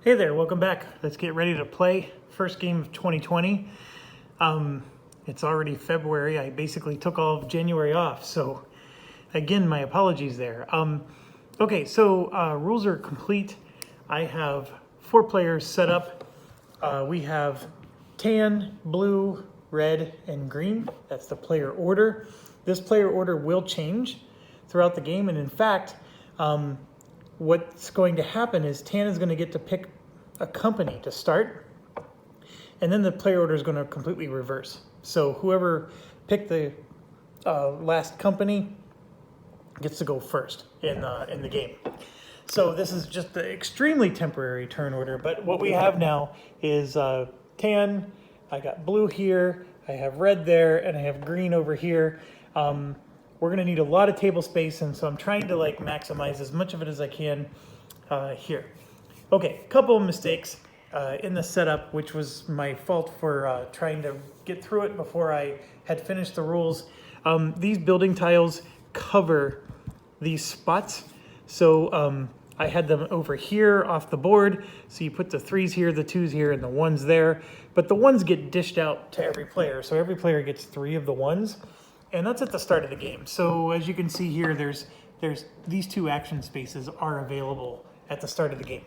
Hey there, welcome back. Let's get ready to play. First game of 2020. It's already February. I basically took all of January off, so again, my apologies there. Okay, so rules are complete. I have 4 players set up. We have tan, blue, red, and green. That's the player order. This player order will change throughout the game, and in fact, what's going to happen is tan is going to get to pick a company to start, and then the player order is going to completely reverse. So whoever picked the last company gets to go first in the game. So this is just the extremely temporary turn order, but what we have now is tan, I got blue here, I have red there, and I have green over here. We're going to need a lot of table space, and so I'm trying to maximize as much of it as I can here. Okay, a couple of mistakes in the setup, which was my fault for trying to get through it before I had finished the rules. These building tiles cover these spots, so I had them over here off the board, so you put the 3s here, the 2s here, and the 1s there, but the 1s get dished out to every player, so every player gets 3 of the 1s, and that's at the start of the game. So as you can see here, there's these 2 action spaces are available at the start of the game.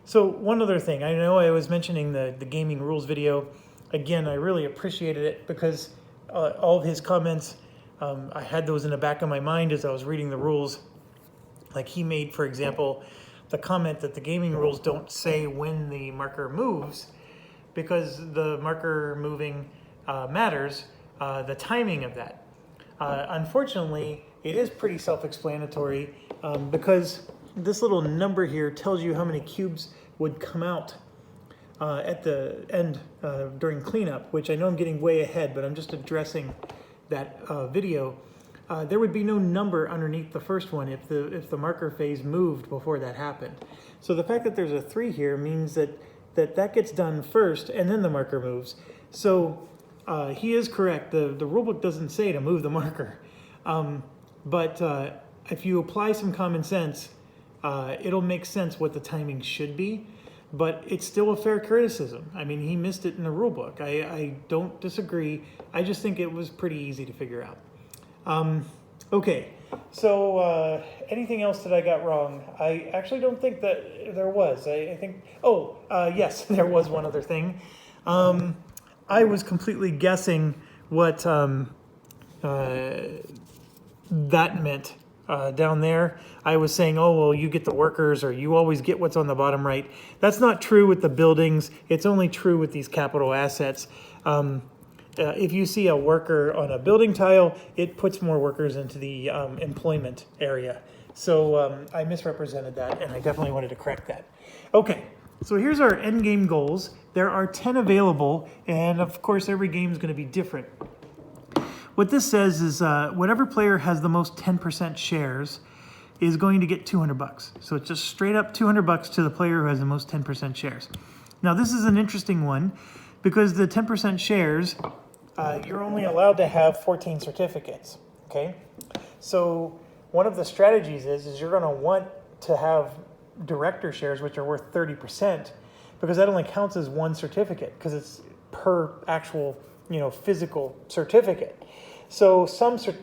So one other thing, I know I was mentioning the gaming rules video. Again, I really appreciated it because all of his comments, I had those in the back of my mind as I was reading the rules. Like he made, for example, the comment that the gaming rules don't say when the marker moves because the marker moving matters, the timing of that. Unfortunately, it is pretty self-explanatory because this little number here tells you how many cubes would come out at the end during cleanup, which I know I'm getting way ahead, but I'm just addressing that video. There would be no number underneath the first one if the marker phase moved before that happened. So the fact that there's a 3 here means that gets done first and then the marker moves. So he is correct. The rulebook doesn't say to move the marker. But if you apply some common sense, it'll make sense what the timing should be, but it's still a fair criticism. I mean, he missed it in the rulebook. I don't disagree. I just think it was pretty easy to figure out. Okay, so anything else that I got wrong? I actually don't think that there was. I think, yes, there was one other thing. I was completely guessing what that meant down there. I was saying, oh, well, you get the workers, or you always get what's on the bottom right. That's not true with the buildings. It's only true with these capital assets. If you see a worker on a building tile, it puts more workers into the employment area. So I misrepresented that, and I definitely wanted to correct that. Okay, so here's our end game goals. There are 10 available, and of course, every game is going to be different. What this says is whatever player has the most 10% shares is going to get $200. So it's just straight up $200 to the player who has the most 10% shares. Now this is an interesting one because the 10% shares, you're only allowed to have 14 certificates, okay? So one of the strategies is you're gonna want to have director shares which are worth 30% because that only counts as 1 certificate because it's per actual, physical certificate. So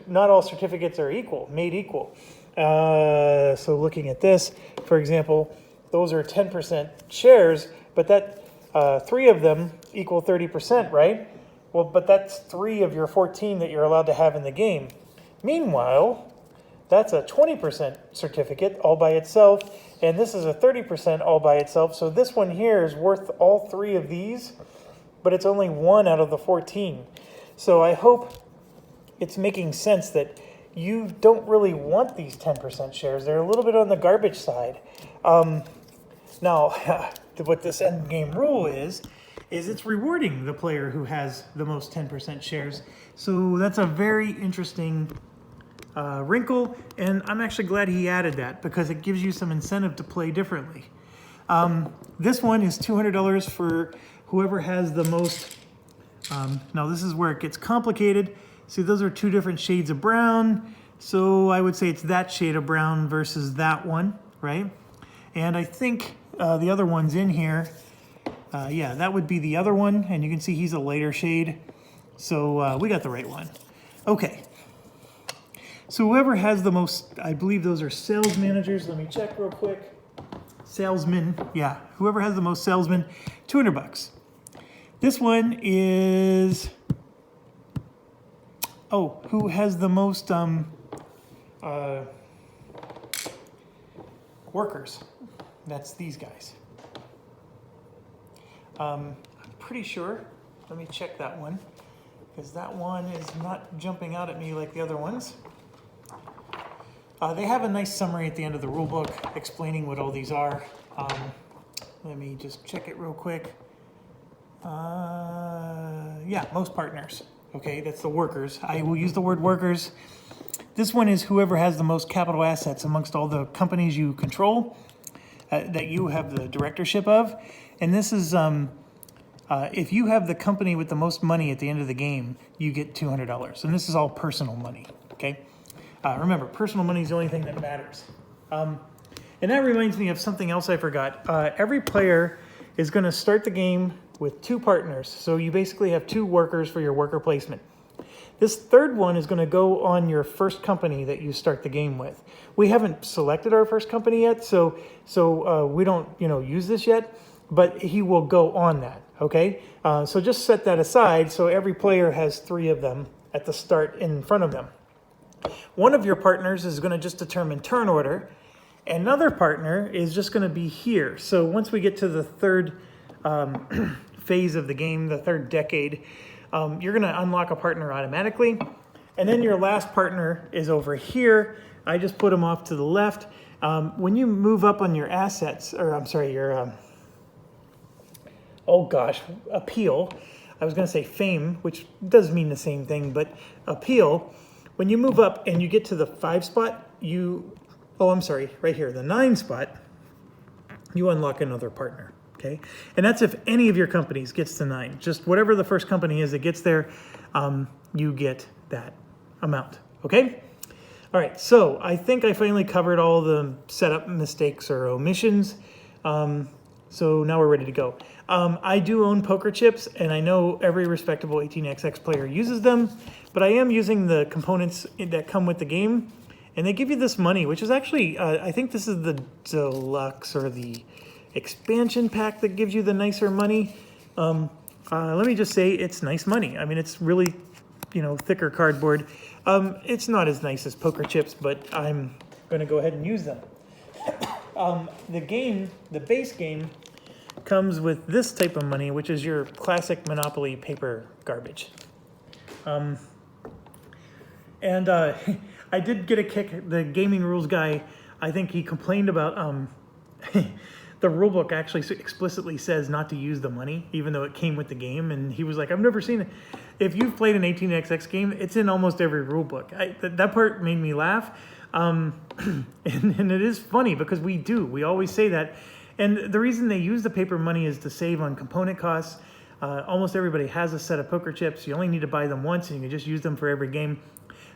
not all certificates are made equal. So looking at this, for example, those are 10% shares, but that 3 of them equal 30%, right? Well, but that's 3 of your 14 that you're allowed to have in the game. Meanwhile, that's a 20% certificate all by itself, and this is a 30% all by itself. So this one here is worth all 3 of these, but it's only 1 out of the 14. So I hope it's making sense that you don't really want these 10% shares. They're a little bit on the garbage side. Now, what this end game rule is it's rewarding the player who has the most 10% shares. So that's a very interesting wrinkle, and I'm actually glad he added that because it gives you some incentive to play differently. This one is $200 for whoever has the most. Now this is where it gets complicated. See, those are 2 different shades of brown. So I would say it's that shade of brown versus that one, right? And I think the other one's in here. Yeah, that would be the other one, and you can see he's a lighter shade. So we got the right one. Okay. So whoever has the most, I believe those are sales managers. Let me check real quick. Salesmen, yeah. Whoever has the most salesmen, $200. This one is, oh, who has the most workers? That's these guys. I'm pretty sure. Let me check that one, because that one is not jumping out at me like the other ones. They have a nice summary at the end of the rule book explaining what all these are. Let me just check it real quick. Yeah, most partners. Okay, that's the workers. I will use the word workers. This one is whoever has the most capital assets amongst all the companies you control, that you have the directorship of. And this is, if you have the company with the most money at the end of the game, you get $200. And this is all personal money, okay? Remember, personal money is the only thing that matters. And that reminds me of something else I forgot. Every player is going to start the game with 2 partners. So you basically have 2 workers for your worker placement. This third one is going to go on your first company that you start the game with. We haven't selected our first company yet, so we don't use this yet, but he will go on that, okay? So just set that aside so every player has 3 of them at the start in front of them. One of your partners is going to just determine turn order. Another partner is just going to be here. So once we get to the third phase of the game, the third decade, you're going to unlock a partner automatically. And then your last partner is over here. I just put them off to the left. When you move up on your assets, or I'm sorry, your, oh gosh, appeal. I was going to say fame, which does mean the same thing, but appeal. When you move up and you get to the 5 spot, right here, the 9 spot, you unlock another partner, okay? And that's if any of your companies gets to 9. Just whatever the first company is that gets there, you get that amount, okay? All right, so I think I finally covered all the setup mistakes or omissions. So now we're ready to go. I do own poker chips, and I know every respectable 18xx player uses them, but I am using the components that come with the game, and they give you this money, which is actually, I think this is the deluxe or the expansion pack that gives you the nicer money. Let me just say it's nice money. I mean, it's really, thicker cardboard. It's not as nice as poker chips, but I'm going to go ahead and use them. The base game comes with this type of money, which is your classic Monopoly paper garbage. I did get a kick. The gaming rules guy, I think he complained about the rule book actually explicitly says not to use the money, even though it came with the game. And he was like, I've never seen it. If you've played an 18xx game, it's in almost every rule book. That part made me laugh. And it is funny because we always say that. And the reason they use the paper money is to save on component costs. Almost everybody has a set of poker chips. You only need to buy them once and you can just use them for every game.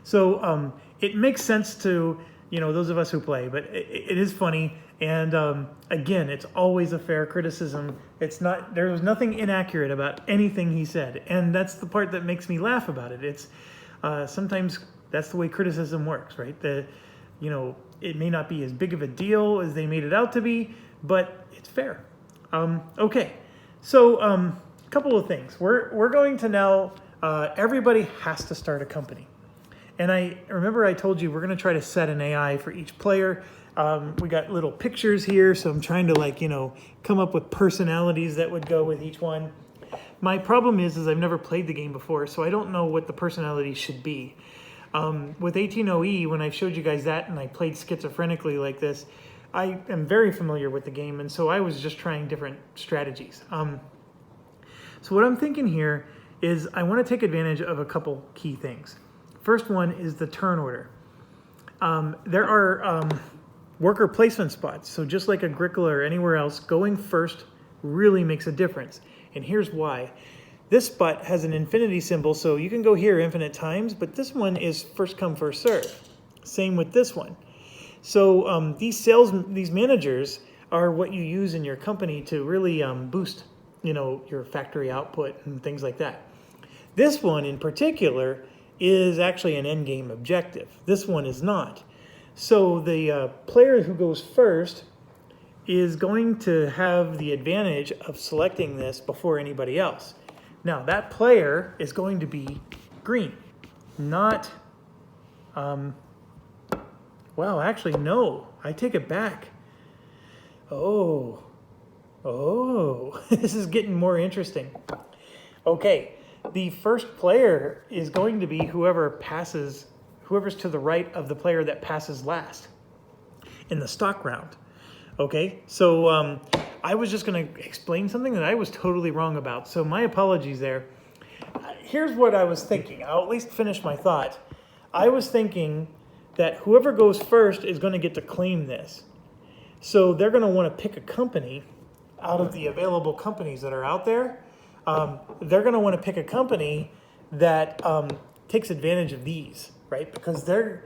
So it makes sense to, those of us who play, but it is funny. And again, it's always a fair criticism. There was nothing inaccurate about anything he said. And that's the part that makes me laugh about it. It's sometimes that's the way criticism works, right? It may not be as big of a deal as they made it out to be, but it's fair. Okay, so a couple of things. We're going to now, everybody has to start a company. And I remember I told you we're going to try to set an AI for each player. We got little pictures here, so I'm trying to come up with personalities that would go with each one. My problem is I've never played the game before, so I don't know what the personality should be. With 18OE, when I showed you guys that and I played schizophrenically like this, I am very familiar with the game, and so I was just trying different strategies. So what I'm thinking here is I want to take advantage of a couple key things. First one is the turn order. There are worker placement spots, so just like Agricola or anywhere else, going first really makes a difference, and here's why. This spot has an infinity symbol, so you can go here infinite times, but this one is first come, first serve. Same with this one. So these managers are what you use in your company to really boost, your factory output and things like that. This one in particular is actually an end game objective. This one is not. So the player who goes first is going to have the advantage of selecting this before anybody else. Now that player is going to be green, not, well, actually, no, I take it back. Oh, this is getting more interesting. Okay, the first player is going to be whoever's to the right of the player that passes last in the stock round. Okay, so I was just going to explain something that I was totally wrong about. So my apologies there. Here's what I was thinking. I'll at least finish my thought. I was thinking that whoever goes first is going to get to claim this. So they're going to want to pick a company out of the available companies that are out there. They're going to want to pick a company that takes advantage of these, right? Because they're,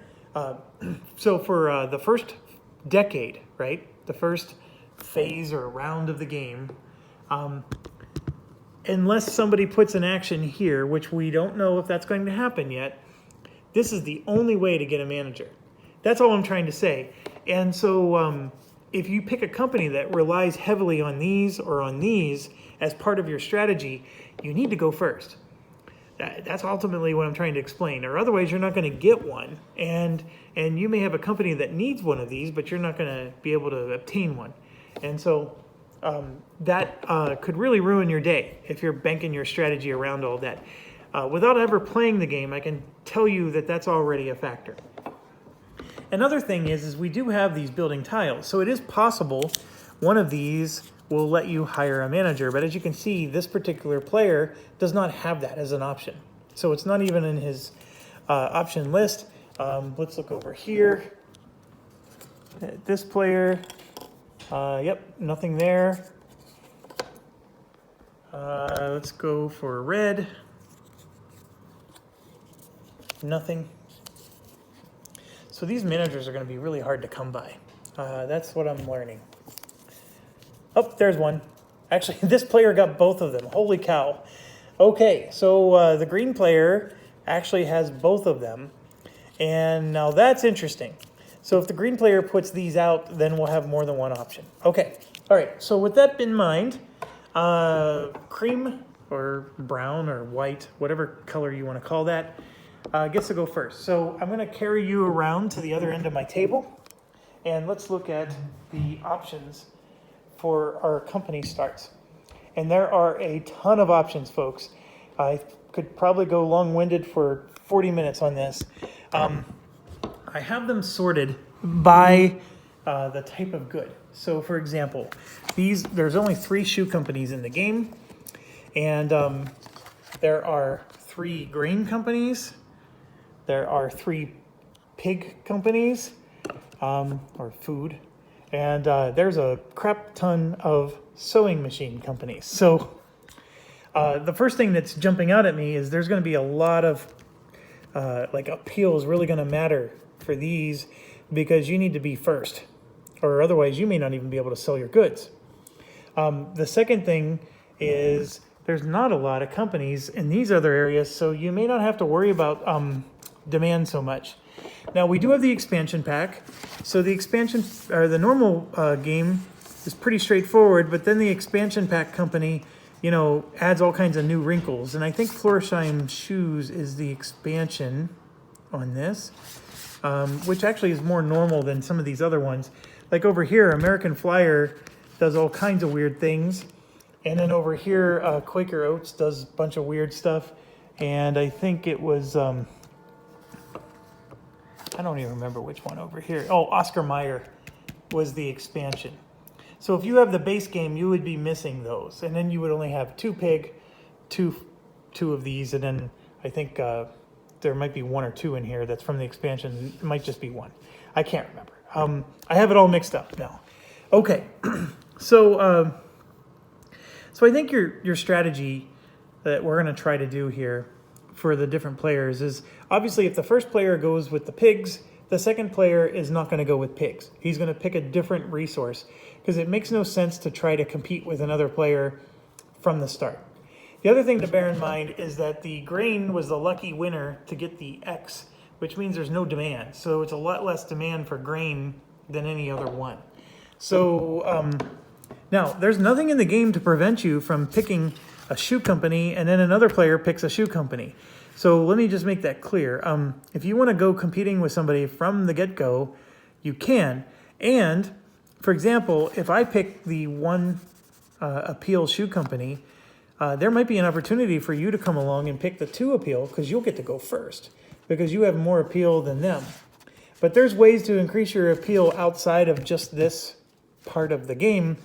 so for the first decade, right? The first phase or round of the game, unless somebody puts an action here, which we don't know if that's going to happen yet, this is the only way to get a manager. That's all I'm trying to say. And so if you pick a company that relies heavily on these or on these as part of your strategy, you need to go first. That's ultimately what I'm trying to explain, or otherwise you're not going to get one, and you may have a company that needs one of these, but you're not going to be able to obtain one. And so that could really ruin your day if you're banking your strategy around all that. Without ever playing the game, I can tell you that that's already a factor. Another thing is we do have these building tiles, so it is possible one of these will let you hire a manager, but as you can see, this particular player does not have that as an option. So it's not even in his option list. Let's look over here. This player, yep, nothing there. Let's go for red. Nothing. So these managers are going to be really hard to come by. That's what I'm learning. Oh, there's one. Actually, this player got both of them. Holy cow. Okay, so the green player actually has both of them. And now that's interesting. So if the green player puts these out, then we'll have more than one option. Okay, all right. So with that in mind, cream or brown or white, whatever color you want to call that, gets to go first. So I'm going to carry you around to the other end of my table, and let's look at the options for our company starts. And there are a ton of options, folks. I could probably go long-winded for 40 minutes on this. I have them sorted by the type of good. So for example, there's only 3 shoe companies in the game, and there are 3 grain companies, there are 3 pig companies, or food, and there's a crap ton of sewing machine companies. So the first thing that's jumping out at me is there's going to be a lot of appeal is really going to matter for these, because you need to be first, or otherwise you may not even be able to sell your goods. The second thing is there's not a lot of companies in these other areas, so you may not have to worry about demand so much. Now we do have the expansion pack. So the expansion, or the normal game is pretty straightforward, but then the expansion pack company, adds all kinds of new wrinkles. And I think Florsheim Shoes is the expansion on this, which actually is more normal than some of these other ones. Like over here, American Flyer does all kinds of weird things. And then over here, Quaker Oats does a bunch of weird stuff. And I think it was, I don't even remember which one over here. Oh, Oscar Mayer was the expansion. So if you have the base game, you would be missing those. And then you would only have 2 pig, two of these, and then I think there might be 1 or 2 in here that's from the expansion. It might just be 1. I can't remember. I have it all mixed up now. Okay, so I think your strategy that we're going to try to do here for the different players is, obviously if the first player goes with the pigs, the second player is not going to go with pigs. He's going to pick a different resource because it makes no sense to try to compete with another player from the start. The other thing to bear in mind is that the grain was the lucky winner to get the X, which means there's no demand. So it's a lot less demand for grain than any other one. So now there's nothing in the game to prevent you from picking a shoe company and then another player picks a shoe company. So let me just make that clear. If you want to go competing with somebody from the get-go, you can. And for example, if I pick the one appeal shoe company, there might be an opportunity for you to come along and pick the 2 appeal because you'll get to go first because you have more appeal than them. But there's ways to increase your appeal outside of just this part of the game,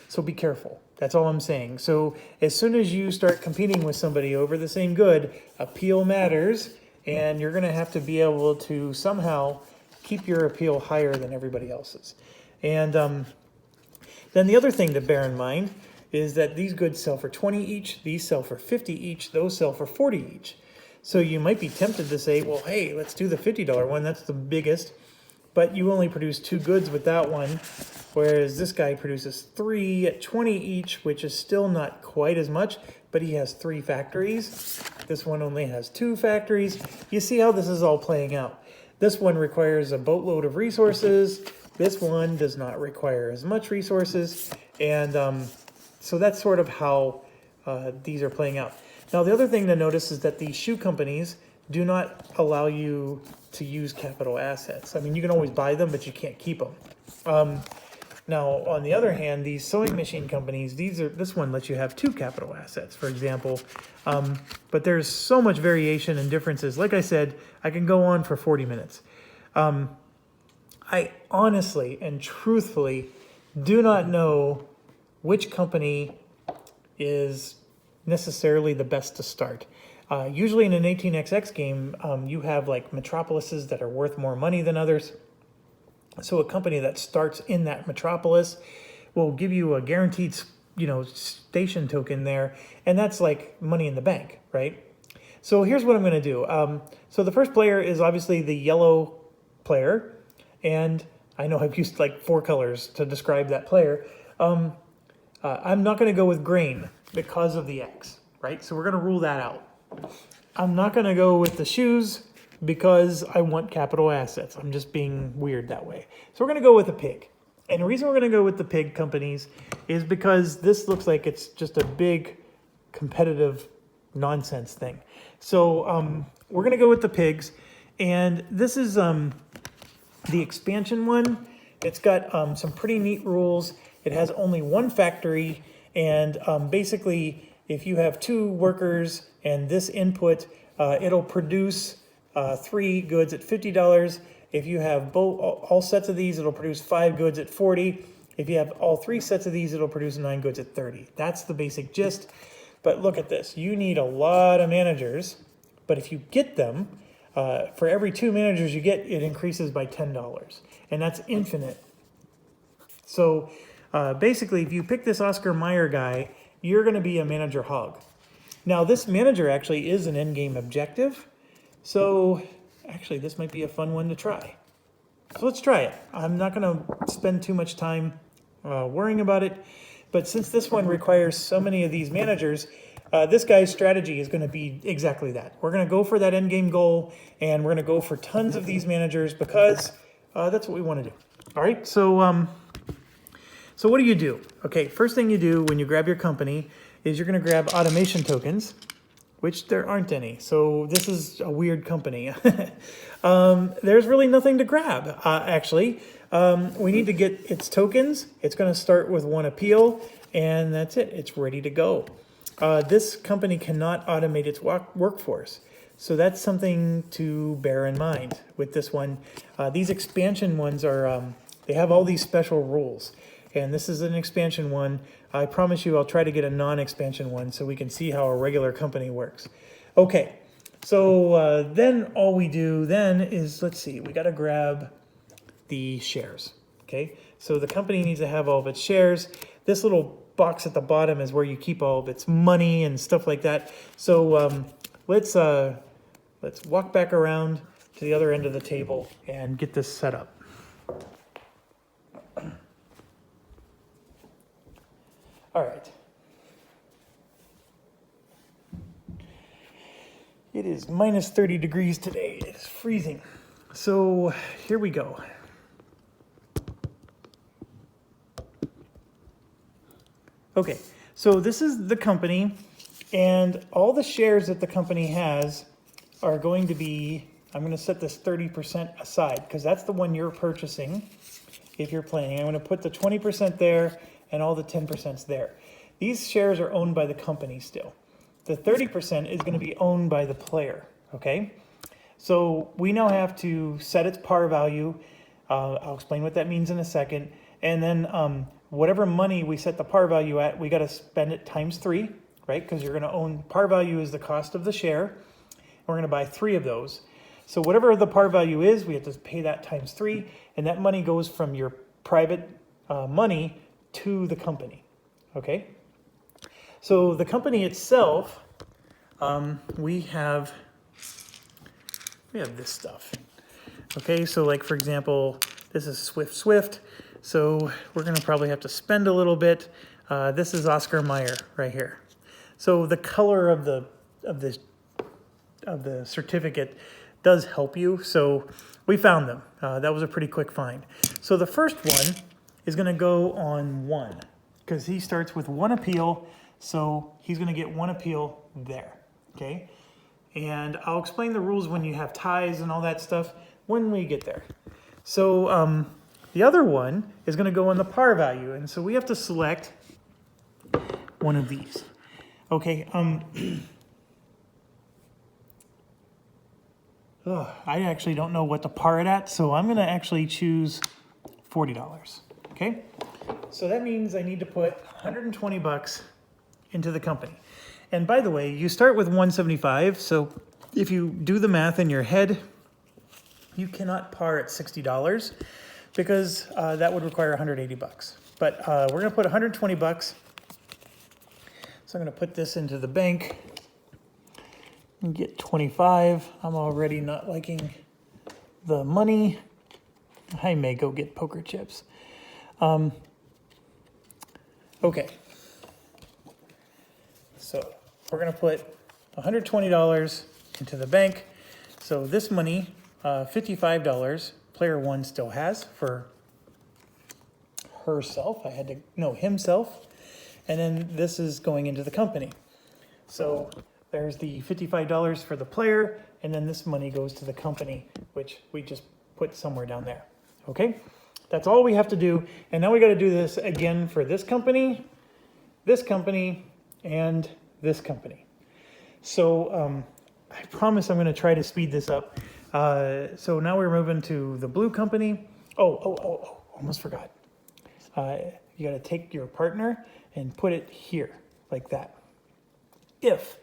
so be careful. That's all I'm saying. So as soon as you start competing with somebody over the same good, appeal matters, and you're going to have to be able to somehow keep your appeal higher than everybody else's. And then the other thing to bear in mind is that these goods sell for 20 each, these sell for 50 each, those sell for 40 each. So you might be tempted to say, well, hey, let's do the $50 one, that's the biggest, but you only produce 2 goods with that one, whereas this guy produces 3 at 20 each, which is still not quite as much, but he has 3 factories. This one only has 2 factories. You see how this is all playing out. This one requires a boatload of resources. This one does not require as much resources. And so that's sort of how these are playing out. Now, the other thing to notice is that these shoe companies do not allow you to use capital assets. I mean, you can always buy them, but you can't keep them. Now, on the other hand, these sewing machine companies, this one lets you have 2 capital assets, for example. But there's so much variation and differences. Like I said, I can go on for 40 minutes. I honestly and truthfully do not know which company is necessarily the best to start. Usually in an 18xx game, you have like metropolises that are worth more money than others. So a company that starts in that metropolis will give you a guaranteed, station token there, and that's like money in the bank, right? So here's what I'm going to do. So the first player is obviously the yellow player, and I know I've used like 4 colors to describe that player. I'm not going to go with grain because of the X, right? So we're going to rule that out. I'm not going to go with the shoes because I want capital assets. I'm just being weird that way. So we're going to go with the pig. And the reason we're going to go with the pig companies is because this looks like it's just a big competitive nonsense thing. So we're going to go with the pigs. And this is the expansion one. It's got some pretty neat rules. It has only 1 factory. And basically, if you have 2 workers and this input, it'll produce 3 goods at $50. If you have all sets of these, it'll produce 5 goods at $40. If you have all 3 sets of these, it'll produce 9 goods at $30. That's the basic gist. But look at this. You need a lot of managers. But if you get them, for every 2 managers you get, it increases by $10. And that's infinite. So basically, if you pick this Oscar Mayer guy, you're going to be a manager hog. Now, this manager actually is an endgame objective. So actually, this might be a fun one to try. So let's try it. I'm not going to spend too much time worrying about it. But since this one requires so many of these managers, this guy's strategy is going to be exactly that. We're going to go for that endgame goal, and we're going to go for tons of these managers because that's what we want to do. All right, so what do you do? Okay, first thing you do when you grab your company is you're going to grab automation tokens, which there aren't any. So this is a weird company. There's really nothing to grab, actually. We need to get its tokens. It's going to start with 1 appeal, and that's it. It's ready to go. This company cannot automate its workforce. So that's something to bear in mind with this one. These expansion ones are, they have all these special rules. And this is an expansion one. I promise you I'll try to get a non-expansion one so we can see how a regular company works. Okay, so then all we do then is, let's see, we got to grab the shares. Okay, so the company needs to have all of its shares. This little box at the bottom is where you keep all of its money and stuff like that. So let's walk back around to the other end of the table and get this set up. All right. It is minus 30 degrees today. It is freezing. So here we go. Okay, so this is the company, and all the shares that the company has are going to be, I'm going to set this 30% aside because that's the one you're purchasing if you're playing. I'm going to put the 20% there and all the 10%'s there. These shares are owned by the company still. The 30% is going to be owned by the player, okay? So we now have to set its par value. I'll explain what that means in a second. And then whatever money we set the par value at, we got to spend it times 3, right? Because you're going to own, par value is the cost of the share. We're going to buy 3 of those. So whatever the par value is, we have to pay that times 3. And that money goes from your private money to the company, okay? So the company itself, we have this stuff. Okay, so like for example, this is Swift. So we're gonna probably have to spend a little bit. This is Oscar Mayer right here. So the color of the certificate does help you. So we found them. That was a pretty quick find. So the first one is gonna go on 1 because he starts with 1 appeal. So he's gonna get 1 appeal there, okay? And I'll explain the rules when you have ties and all that stuff when we get there. So the other one is going to go on the par value. And so we have to select one of these. Okay. I actually don't know what to par it at. So I'm going to actually choose $40. Okay. So that means I need to put 120 bucks into the company. And by the way, you start with 175. So if you do the math in your head, you cannot par at $60 because that would require 180 bucks. But we're going to put 120 bucks. So I'm going to put this into the bank and get 25. I'm already not liking the money. I may go get poker chips. Okay. So we're going to put $120 into the bank. So this money, $55, player 1 still has for herself. Himself. And then this is going into the company. So there's the $55 for the player, and then this money goes to the company, which we just put somewhere down there. Okay? That's all we have to do. And now we got to do this again for this company, and this company. So I promise I'm going to try to speed this up. So now we're moving to the blue company. Oh, almost forgot. You got to take your partner and put it here, like that. If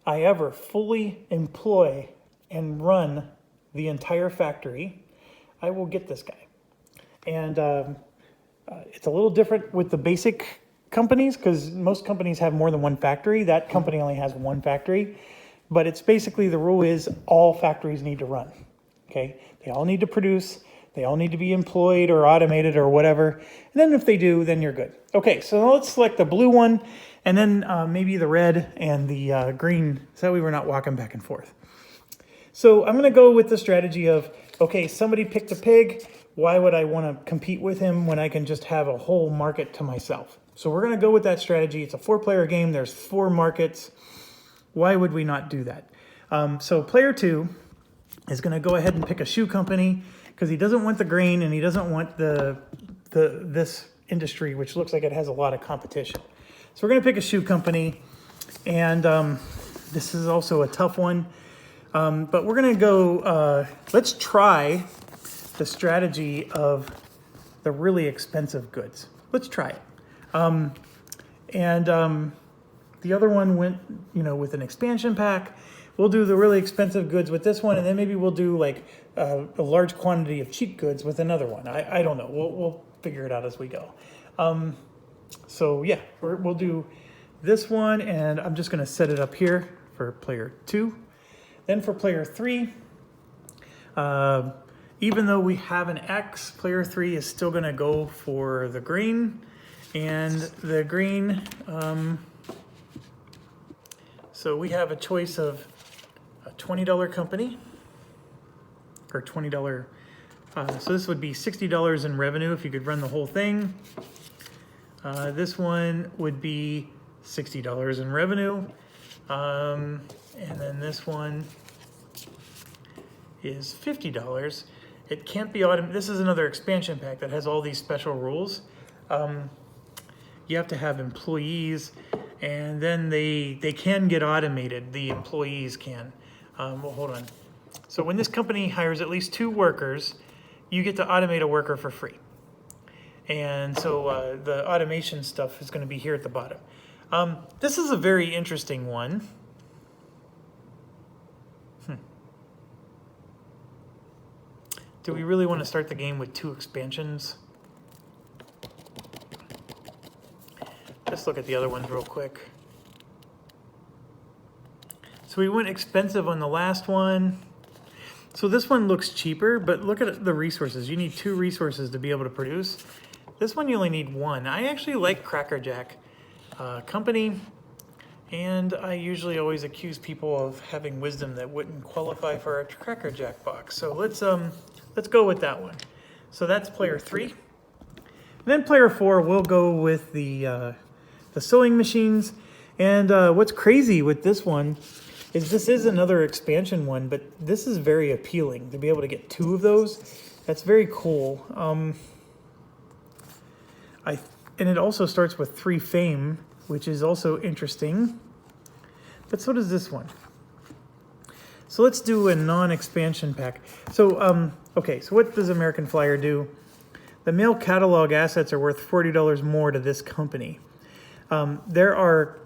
I ever fully employ and run the entire factory, I will get this guy. And it's a little different with the basic companies because most companies have more than one factory. That company only has one factory. But it's basically the rule is all factories need to run, okay? They all need to produce. They all need to be employed or automated or whatever. And then if they do, then you're good. Okay, so now let's select the blue one and then maybe the red and the green so we were not walking back and forth. So I'm going to go with the strategy of, okay, somebody picked a pig. Why would I want to compete with him when I can just have a whole market to myself? So we're going to go with that strategy. It's a 4-player game. There's 4 markets. Why would we not do that? So player 2 is going to go ahead and pick a shoe company because he doesn't want the grain and he doesn't want this industry, which looks like it has a lot of competition. So we're going to pick a shoe company, and this is also a tough one. But we're going to go, let's try the strategy of the really expensive goods. Let's try it. The other one went, with an expansion pack. We'll do the really expensive goods with this one, and then maybe we'll do like a large quantity of cheap goods with another one. I don't know. We'll figure it out as we go. So yeah, we'll do this one, and I'm just going to set it up here for player 2. Then for player 3, Even though we have an X, player 3 is still going to go for the green. And the green, so we have a choice of a $20 company, or $20, so this would be $60 in revenue if you could run the whole thing. This one would be $60 in revenue. And then this one is $50. It can't be automated. This is another expansion pack that has all these special rules. You have to have employees, and then they can get automated. The employees can. Well, hold on. So when this company hires at least 2 workers, you get to automate a worker for free. And so the automation stuff is going to be here at the bottom. This is a very interesting one. Do we really want to start the game with 2 expansions? Let's look at the other ones real quick. So we went expensive on the last one. So this one looks cheaper, but look at the resources. You need 2 resources to be able to produce. This one you only need 1. I actually like Cracker Jack company, and I usually always accuse people of having wisdom that wouldn't qualify for a Cracker Jack box. So let's go with that one. So that's player 3. And then player 4, we'll go with the sewing machines. And what's crazy with this one is this is another expansion one, but this is very appealing to be able to get 2 of those. That's very cool. And it also starts with 3 fame, which is also interesting. But so does this one. So let's do a non-expansion pack. So, okay, so what does American Flyer do? The mail catalog assets are worth $40 more to this company. There are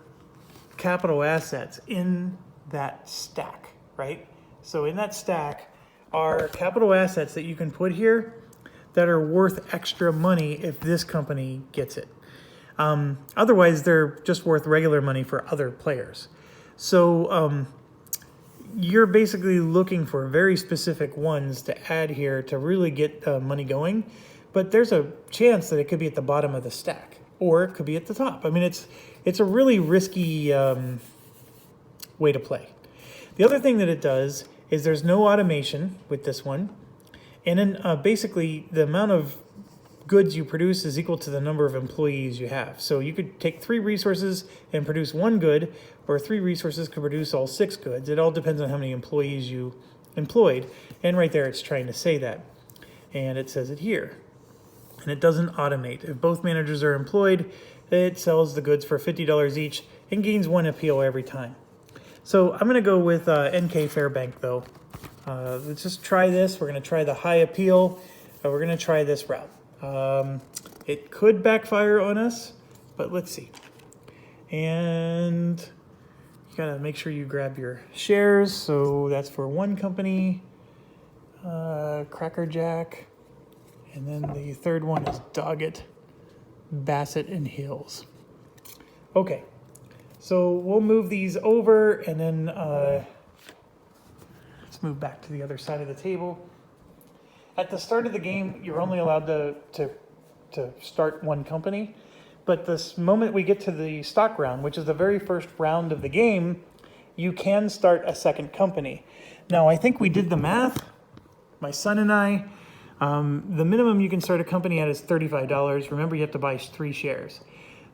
capital assets in that stack, right? So in that stack are capital assets that you can put here that are worth extra money if this company gets it. Otherwise, they're just worth regular money for other players. So you're basically looking for very specific ones to add here to really get money going. But there's a chance that it could be at the bottom of the stack, or it could be at the top. I mean, it's a really risky way to play. The other thing that it does is there's no automation with this one. And then basically the amount of goods you produce is equal to the number of employees you have. So you could take 3 resources and produce 1 good, or 3 resources could produce all 6 goods. It all depends on how many employees you employed. And right there it's trying to say that. And it says it here. And it doesn't automate. If both managers are employed, it sells the goods for $50 each and gains 1 appeal every time. So I'm going to go with NK Fairbank though. Let's just try this. We're going to try the high appeal. We're going to try this route. It could backfire on us, but let's see. And you got to make sure you grab your shares. So that's for 1 company, Cracker Jack. And then the third one is Doggett, Bassett, and Hills. Okay, so we'll move these over, and then let's move back to the other side of the table. At the start of the game, you're only allowed to start 1 company, but this moment we get to the stock round, which is the very first round of the game, you can start a 2nd company. Now, I think we did the math, my son and I. The minimum you can start a company at is $35. Remember, you have to buy 3 shares.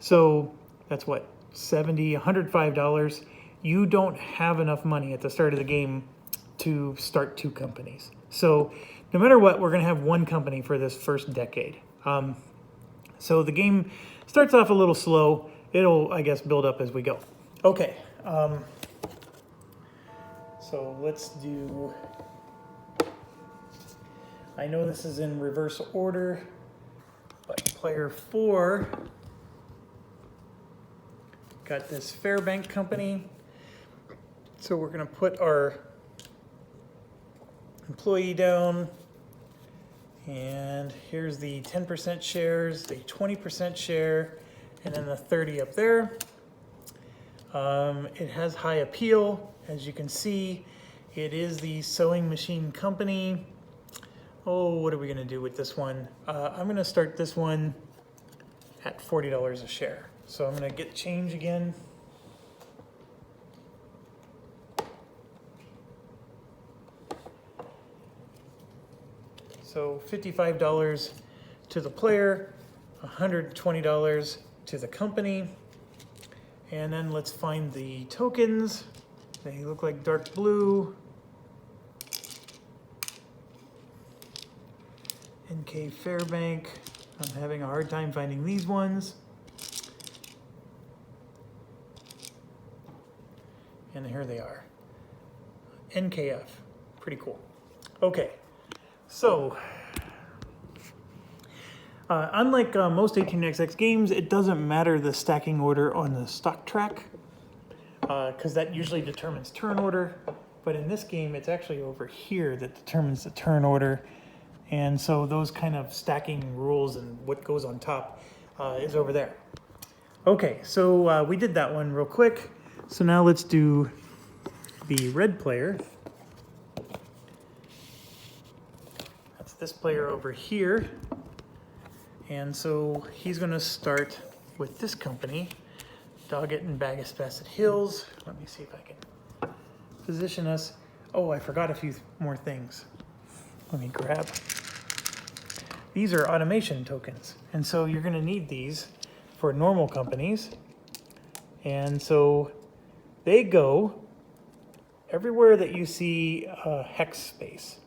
So that's what, $70, $105. You don't have enough money at the start of the game to start 2 companies. So no matter what, we're going to have 1 company for this first decade. So the game starts off a little slow. It'll, I guess, build up as we go. Okay. So let's do... I know this is in reverse order, but player 4 got this Fairbank company. So we're going to put our employee down, and here's the 10% shares, the 20% share, and then the 30 up there. It has high appeal, as you can see, It is the Sewing Machine Company. Oh, what are we gonna do with this one? I'm gonna start this one at $40 a share. So I'm gonna get change again. So $55 to the player, $120 to the company. And then let's find the tokens. They look like dark blue. NK Fairbank. I'm having a hard time finding these ones. And here they are. NKF. Pretty cool. Okay. So, unlike most 18xx games, it doesn't matter the stacking order on the stock track, because that usually determines turn order. But in this game, it's actually over here that determines the turn order. And so those kind of stacking rules and what goes on top is over there. Okay, so we did that one real quick. So now let's do the red player. That's this player over here. And so he's gonna start with this company, Doggett and Bassett Hills. Let me see if I can position us. Oh, I forgot a few more things. Let me grab. These are automation tokens. And so you're gonna need these for normal companies. And so they go everywhere that you see a hex space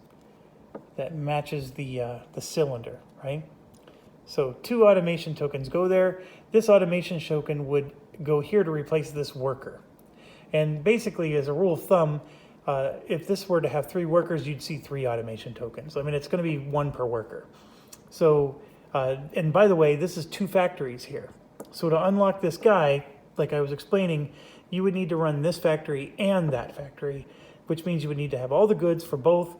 that matches the cylinder, right? So 2 automation tokens go there. This automation token would go here to replace this worker. And basically, as a rule of thumb, if this were to have 3 workers, you'd see 3 automation tokens. I mean, it's going to be 1 per worker. So, and by the way, this is 2 factories here. So to unlock this guy, like I was explaining, you would need to run this factory and that factory, which means you would need to have all the goods for both.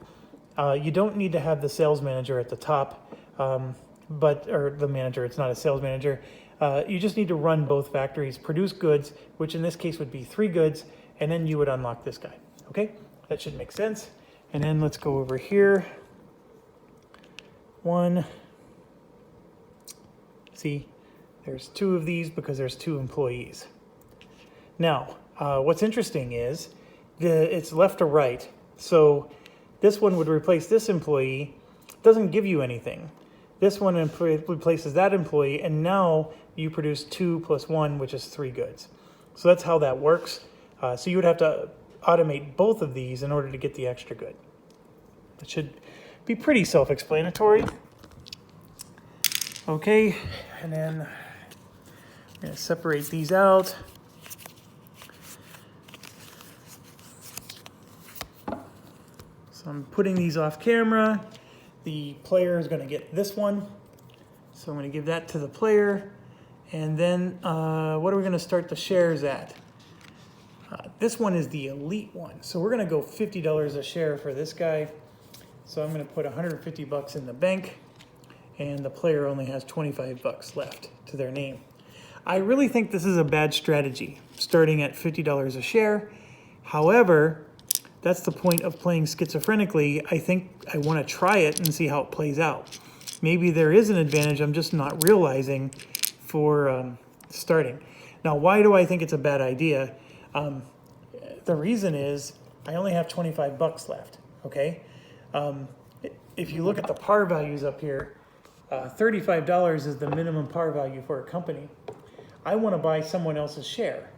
You don't need to have the sales manager at the top, or the manager, it's not a sales manager. You just need to run both factories, produce goods, which in this case would be 3 goods, and then you would unlock this guy. Okay, that should make sense. And then let's go over here. 1. See, there's 2 of these because there's 2 employees. Now, what's interesting is it's left to right. So this one would replace this employee. It doesn't give you anything. This one replaces that employee, and now you produce 2 plus 1, which is 3 goods. So that's how that works. So you would have to automate both of these in order to get the extra good. It should be pretty self-explanatory. Okay, and then I'm going to separate these out. So I'm putting these off camera. The player is going to get this one. So I'm going to give that to the player. And then what are we going to start the shares at? This one is the elite one. So we're going to go $50 a share for this guy. So I'm going to put 150 bucks in the bank, and the player only has 25 bucks left to their name. I really think this is a bad strategy, starting at $50 a share. However, that's the point of playing schizophrenically. I think I want to try it and see how it plays out. Maybe there is an advantage I'm just not realizing for starting. Now, why do I think it's a bad idea? The reason is I only have 25 bucks left, okay? If you look at the par values up here, $35 is the minimum par value for a company. I want to buy someone else's share.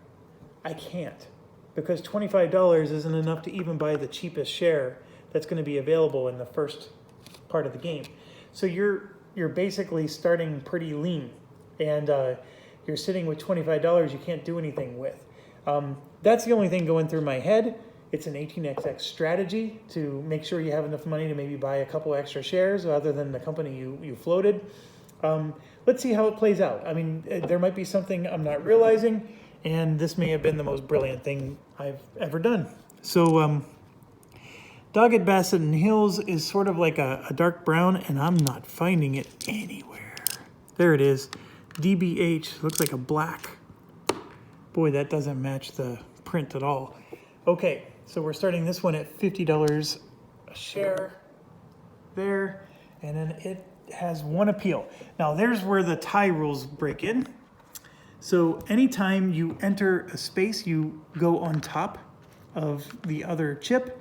I can't, because $25 isn't enough to even buy the cheapest share that's going to be available in the first part of the game. So you're basically starting pretty lean, and you're sitting with $25 you can't do anything with. That's the only thing going through my head. It's an 18xx strategy to make sure you have enough money to maybe buy a couple extra shares other than the company you floated. Let's see how it plays out. I mean, there might be something I'm not realizing, and this may have been the most brilliant thing I've ever done. So Doggett, Bassett, and Hills is sort of like a dark brown, and I'm not finding it anywhere. There it is. DBH looks like a black. Boy, that doesn't match the print at all. Okay, so we're starting this one at $50 a share there, and then it has one appeal. Now there's where the tie rules break in. So anytime you enter a space, you go on top of the other chip,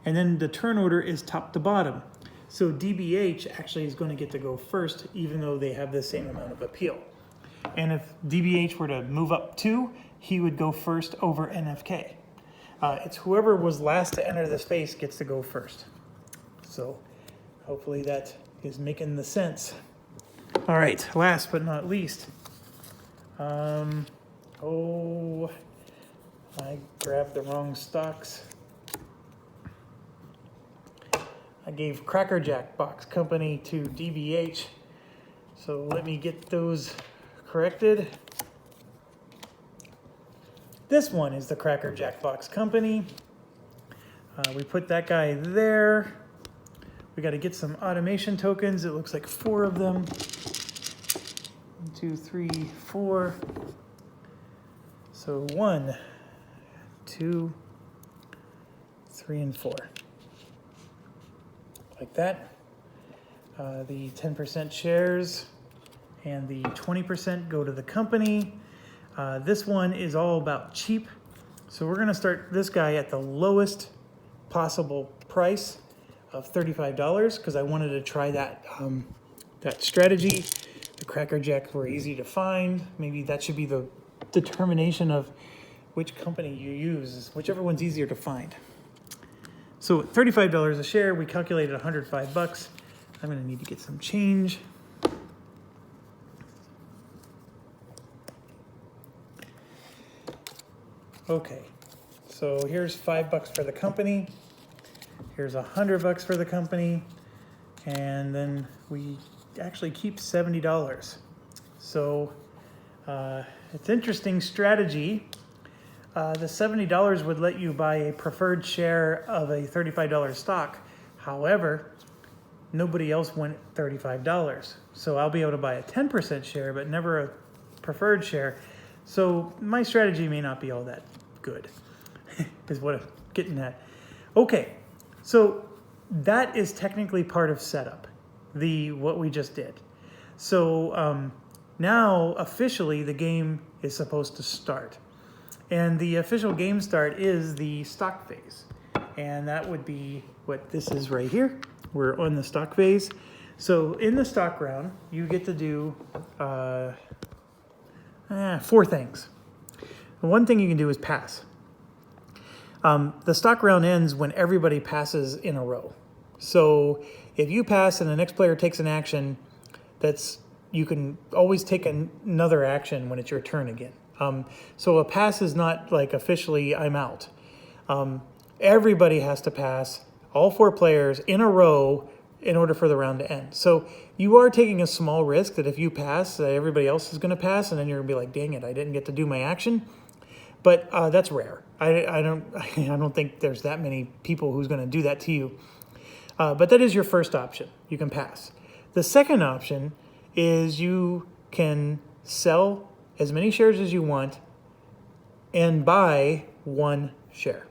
and then the turn order is top to bottom. So DBH actually is going to get to go first, even though they have the same amount of appeal. And if DBH were to move up 2, he would go first over NFK. It's whoever was last to enter the space gets to go first. So hopefully that is making the sense. All right, last but not least. Oh, I grabbed the wrong stocks. I gave Cracker Jack Box Company to DBH. So let me get those corrected. This one is the Cracker Jack Box Company. We put that guy there. We got to get some automation tokens. It looks like 4 of them. 1, 2, 3, 4. So 1, 2, 3, and 4. Like that. The 10% shares and the 20% go to the company. This one is all about cheap. So we're going to start this guy at the lowest possible price of $35 because I wanted to try that, that strategy. The Cracker Jacks were easy to find. Maybe that should be the determination of which company you use, whichever one's easier to find. So at $35 a share, we calculated 105 bucks. I'm going to need to get some change. Okay, so here's $5 for the company. Here's $100 for the company. And then we actually keep $70. So it's interesting strategy. The $70 would let you buy a preferred share of a $35 stock. However, nobody else went $35. So I'll be able to buy a 10% share, but never a preferred share. So my strategy may not be all that good, is what I'm getting at. Okay, so that is technically part of setup, what we just did. So now officially the game is supposed to start. And the official game start is the stock phase. And that would be what this is right here. We're on the stock phase. So in the stock round, you get to do 4 things. One thing you can do is pass. The stock round ends when everybody passes in a row. So if you pass and the next player takes an action, you can always take another action when it's your turn again. So a pass is not like officially I'm out. Everybody has to pass, all 4 players in a row, in order for the round to end. So you are taking a small risk that if you pass, everybody else is going to pass, and then you're going to be like, dang it, I didn't get to do my action. But that's rare. I don't think there's that many people who's going to do that to you. But that is your first option. You can pass. The second option is you can sell as many shares as you want and buy 1 share.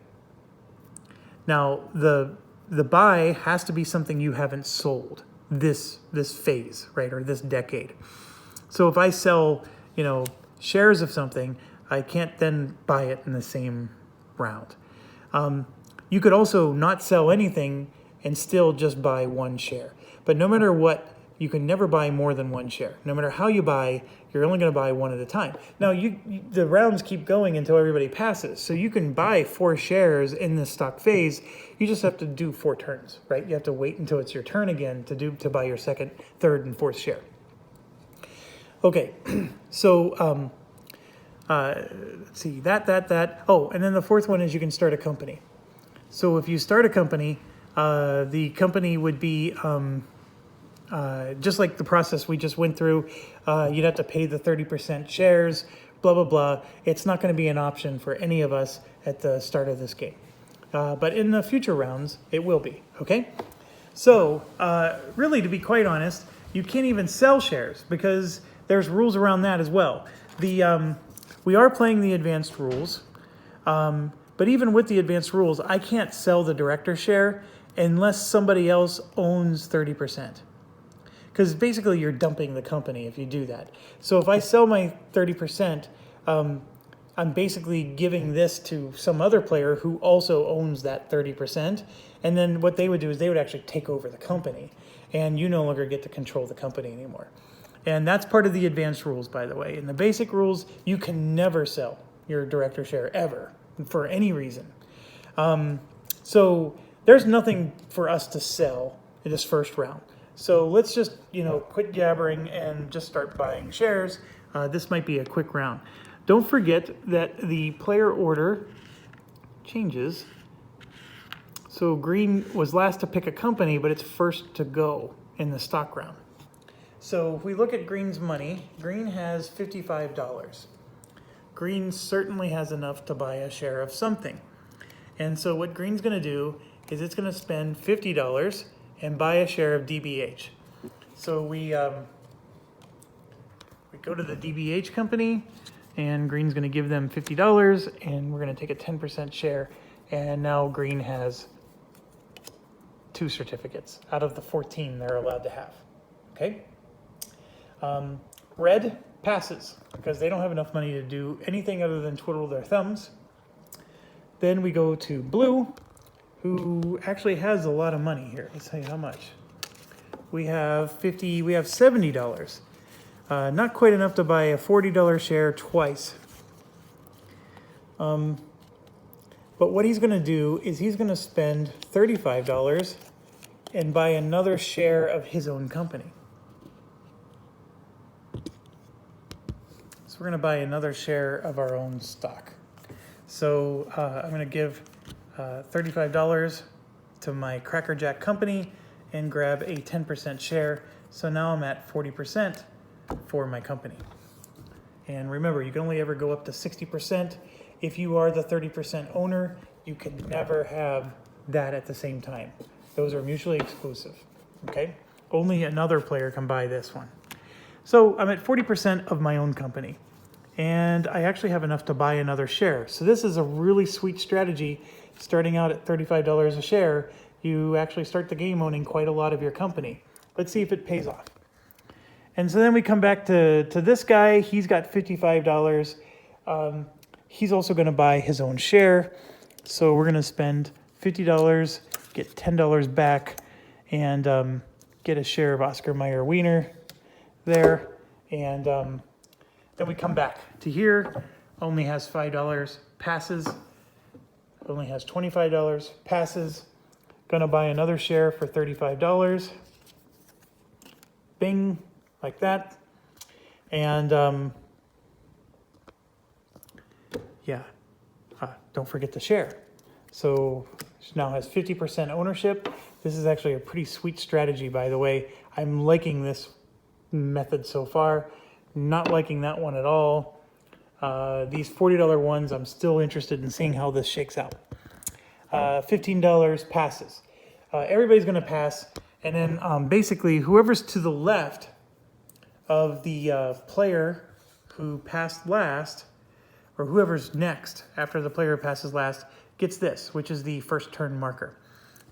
Now, the buy has to be something you haven't sold this phase, right, or this decade. So if I sell, shares of something, I can't then buy it in the same round. You could also not sell anything and still just buy 1 share. But no matter what, you can never buy more than 1 share. No matter how you buy, you're only going to buy 1 at a time. Now, the rounds keep going until everybody passes. So you can buy 4 shares in this stock phase. You just have to do 4 turns, right? You have to wait until it's your turn again to buy your second, third, and fourth share. Okay, so let's see, that. Oh, and then the fourth one is you can start a company. So if you start a company, the company would be... just like the process we just went through, you'd have to pay the 30% shares, blah, blah, blah. It's not going to be an option for any of us at the start of this game. But in the future rounds, it will be, okay? So really, to be quite honest, you can't even sell shares because there's rules around that as well. We are playing the advanced rules, but But even with the advanced rules, I can't sell the director share unless somebody else owns 30%. Because basically you're dumping the company if you do that. So if I sell my 30%, I'm basically giving this to some other player who also owns that 30%. And then what they would do is they would actually take over the company. And you no longer get to control the company anymore. And that's part of the advanced rules, by the way. In the basic rules, you can never sell your director share ever for any reason. So there's nothing for us to sell in this first round. So let's just, quit jabbering and just start buying shares. This might be a quick round. Don't forget that the player order changes. So green was last to pick a company, but it's first to go in the stock round. So if we look at green's money, green has $55. Green certainly has enough to buy a share of something. And so what green's going to do is it's going to spend $50 and buy a share of DBH. So we go to the DBH company, and green's going to give them $50, and we're going to take a 10% share. And now green has 2 certificates out of the 14 they're allowed to have. Okay? Red passes because they don't have enough money to do anything other than twiddle their thumbs. Then we go to blue, who actually has a lot of money here. Let's tell you how much. We have $70. Not quite enough to buy a $40 share twice. But what he's going to do is he's going to spend $35 and buy another share of his own company. So we're going to buy another share of our own stock. So I'm going to give $35 to my Cracker Jack company and grab a 10% share. So now I'm at 40% for my company. And remember, you can only ever go up to 60%. If you are the 30% owner, you can never have that at the same time. Those are mutually exclusive, okay? Only another player can buy this one. So I'm at 40% of my own company, and I actually have enough to buy another share. So this is a really sweet strategy. Starting out at $35 a share, you actually start the game owning quite a lot of your company. Let's see if it pays off. And so then we come back to this guy. He's got $55. He's also going to buy his own share. So we're going to spend $50, get $10 back, and get a share of Oscar Mayer Wiener there. And then we come back to here. Only has $5, passes. Only has $25, passes. Going to buy another share for $35. Bing, like that. And yeah, don't forget to share. So now has 50% ownership. This is actually a pretty sweet strategy, by the way. I'm liking this method so far. Not liking that one at all. These $40 ones, I'm still interested in seeing how this shakes out. $15 passes. Everybody's going to pass. And then basically whoever's to the left of the player who passed last, or whoever's next after the player passes last, gets this, which is the first turn marker.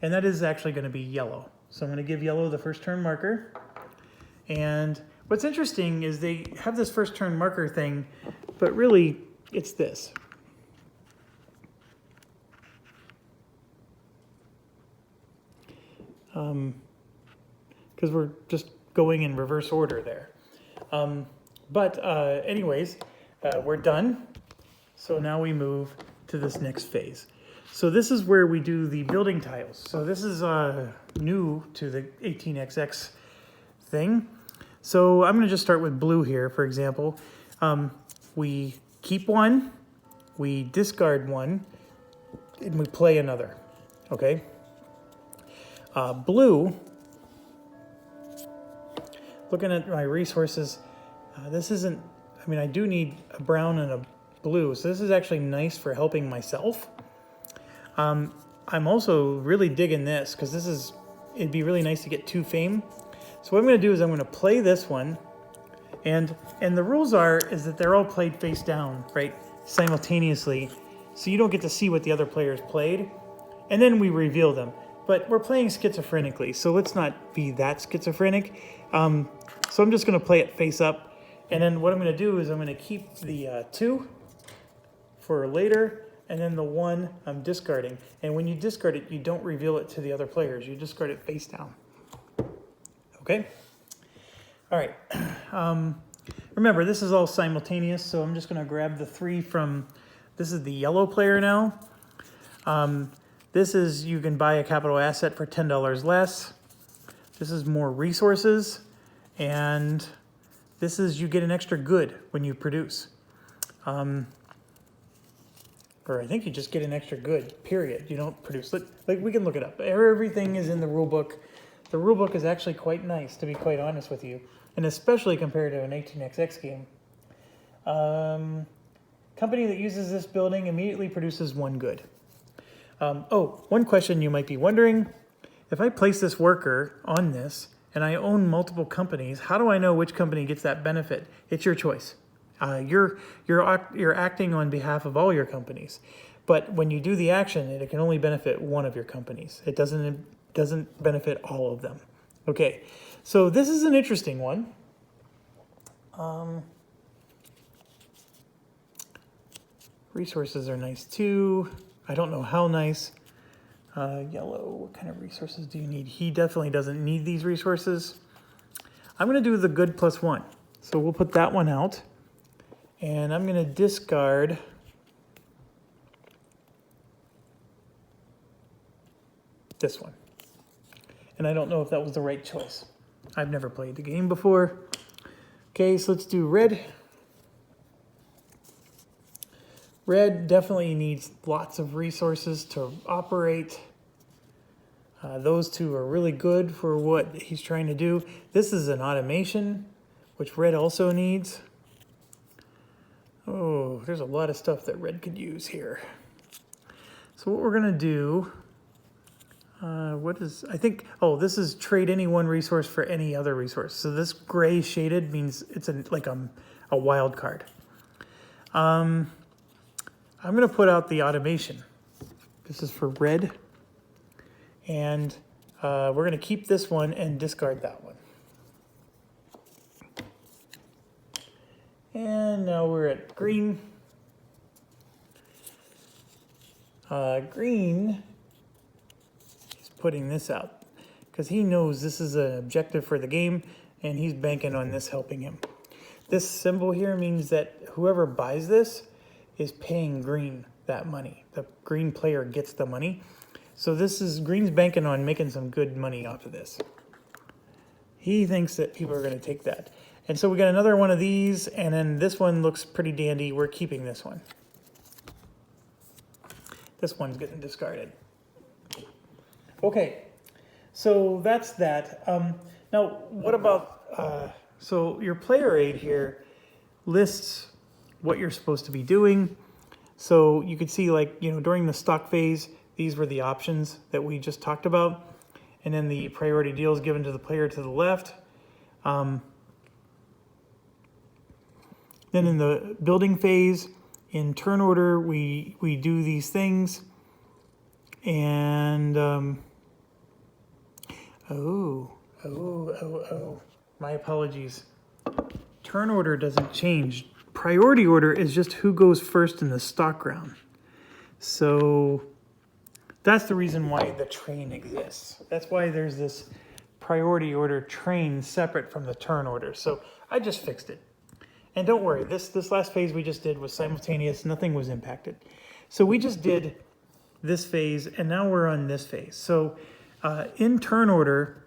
And that is actually going to be yellow. So I'm going to give yellow the first turn marker. And what's interesting is they have this first turn marker thing, but really it's this. Because we're just going in reverse order there. Anyways, we're done. So now we move to this next phase. So this is where we do the building tiles. So this is new to the 18xx thing. So I'm going to just start with blue here, for example. We keep one, we discard one, and we play another, okay? Blue, looking at my resources, this isn't, I mean, I do need a brown and a blue, so this is actually nice for helping myself. I'm also really digging this, because it'd be really nice to get 2 fame. So what I'm going to do is I'm going to play this one, and the rules is that they're all played face down, right, simultaneously. so you don't get to see what the other players played, and then we reveal them. But we're playing schizophrenically, so let's not be that schizophrenic. So I'm just going to play it face up, and then what I'm going to do is I'm going to keep the 2 for later, and then the 1 I'm discarding. And when you discard it, you don't reveal it to the other players. You discard it face down. Okay? All right. Remember, this is all simultaneous, so I'm just going to grab the 3 from... This is the yellow player now. This is, you can buy a capital asset for $10 less. This is more resources. And this is, you get an extra good when you produce. Or I think you just get an extra good, period. You don't produce. Like, we can look it up. Everything is in the rule book. The rule book is actually quite nice, to be quite honest with you. And especially compared to an 18xx game. Company that uses this building immediately produces 1 good. One question you might be wondering, if I place this worker on this and I own multiple companies, how do I know which company gets that benefit? It's your choice. You're acting on behalf of all your companies, but when you do the action, it can only benefit one of your companies. It doesn't benefit all of them. Okay, so this is an interesting one. Resources are nice too. I don't know how nice. Yellow, what kind of resources do you need? He definitely doesn't need these resources. I'm going to do the good +1. So we'll put that one out. And I'm going to discard this one. And I don't know if that was the right choice. I've never played the game before. Okay, so let's do red. Red definitely needs lots of resources to operate. Those 2 are really good for what he's trying to do. This is an automation, which red also needs. Oh, there's a lot of stuff that red could use here. So what we're going to do, this is trade any 1 resource for any other resource. So this gray shaded means it's like a wild card. I'm going to put out the automation. This is for red. And we're going to keep this one and discard that one. And now we're at green. Green is putting this out because he knows this is an objective for the game and he's banking on this helping him. This symbol here means that whoever buys this is paying green that money. The green player gets the money. So this is, green's banking on making some good money off of this. He thinks that people are going to take that. And so we got another one of these, and then this one looks pretty dandy. We're keeping this one. This one's getting discarded. Okay, so that's that. Now, what about, so your player aid here lists what you're supposed to be doing. So you could see, like, during the stock phase, these were the options that we just talked about. And then the priority deals given to the player to the left. Then in the building phase, in turn order, we do these things. And, my apologies. Turn order doesn't change. Priority order is just who goes first in the stock round. So that's the reason why the train exists. That's why there's this priority order train separate from the turn order. So I just fixed it. And don't worry, this last phase we just did was simultaneous. Nothing was impacted. So we just did this phase, and now we're on this phase. So in turn order,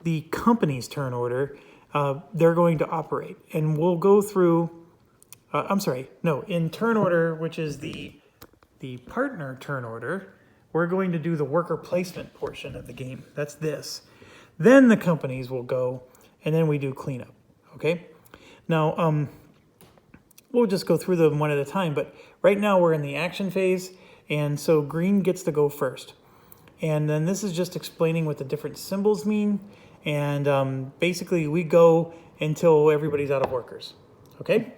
the company's turn order, they're going to operate. And we'll go through, in turn order, which is the partner turn order, we're going to do the worker placement portion of the game. That's this. Then the companies will go, and then we do cleanup, okay? Now, we'll just go through them one at a time, but right now we're in the action phase, and so green gets to go first. And then this is just explaining what the different symbols mean, and basically we go until everybody's out of workers, okay?